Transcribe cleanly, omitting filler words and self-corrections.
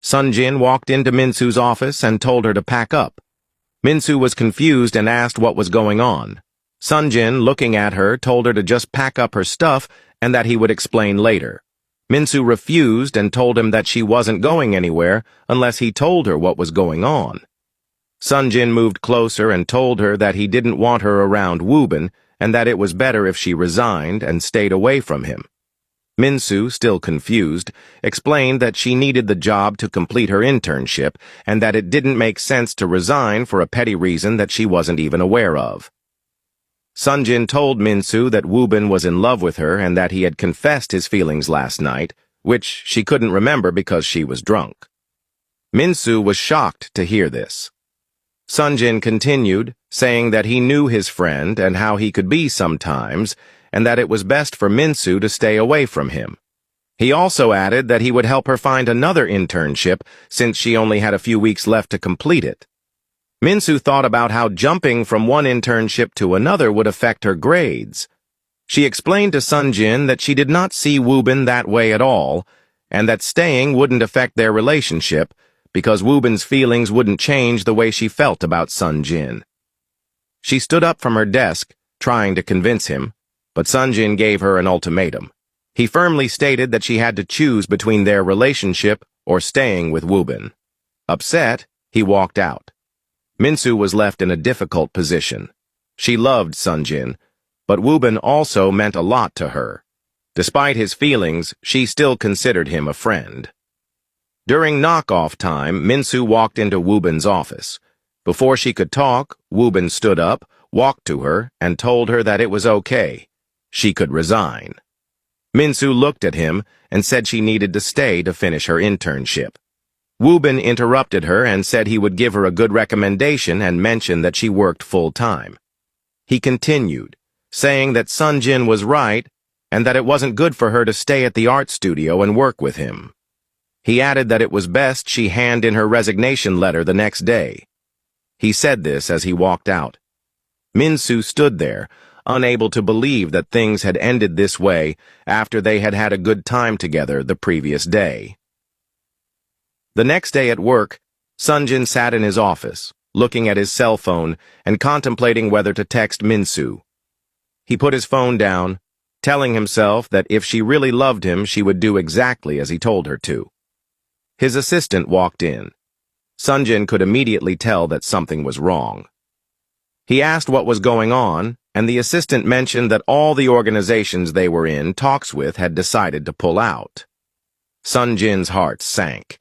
Sunjin walked into Minsu's office and told her to pack up. Minsu was confused and asked what was going on. Sunjin, looking at her, told her to just pack up her stuff and that he would explain later. Minsu refused and told him that she wasn't going anywhere unless he told her what was going on. Sunjin moved closer and told her that he didn't want her around Wuben and that it was better if she resigned and stayed away from him. Minsu, still confused, explained that she needed the job to complete her internship and that it didn't make sense to resign for a petty reason that she wasn't even aware of. Sunjin told Minsu that wuben was in love with her and that he had confessed his feelings last night, which she couldn't remember because she was drunk. Minsu was shocked to hear this. Sunjin continued, saying that he knew his friend and how he could be sometimes, and that it was best for Minsu to stay away from him. He also added that he would help her find another internship since she only had a few weeks left to complete it. Minsu thought about how jumping from one internship to another would affect her grades. She explained to Sunjin that she did not see wuben that way at all, and that staying wouldn't affect their relationship because wuben's feelings wouldn't change the way she felt about Sunjin. She stood up from her desk, trying to convince him, but Sunjin gave her an ultimatum. He firmly stated that she had to choose between their relationship or staying with wuben. Upset, he walked out. Minsu was left in a difficult position. She loved Sunjin, but wuben also meant a lot to her. Despite his feelings, she still considered him a friend. During knock-off time, Minsu walked into wuben's office. Before she could talk, wuben stood up, walked to her, and told her that it was okay. She could resign. Minsu looked at him and said she needed to stay to finish her internship. Wuben interrupted her and said he would give her a good recommendation and mentioned that she worked full-time. He continued, saying that Sunjin was right and that it wasn't good for her to stay at the art studio and work with him. He added that it was best she hand in her resignation letter the next day. He said this as he walked out. Minsu stood there, unable to believe that things had ended this way after they had had a good time together the previous day. The next day at work, Sunjin sat in his office, looking at his cell phone and contemplating whether to text Minsu. He put his phone down, telling himself that if she really loved him, she would do exactly as he told her to. His assistant walked in. Sunjin could immediately tell that something was wrong. He asked what was going on, and the assistant mentioned that all the organizations they were in talks with had decided to pull out. Sunjin's heart sank.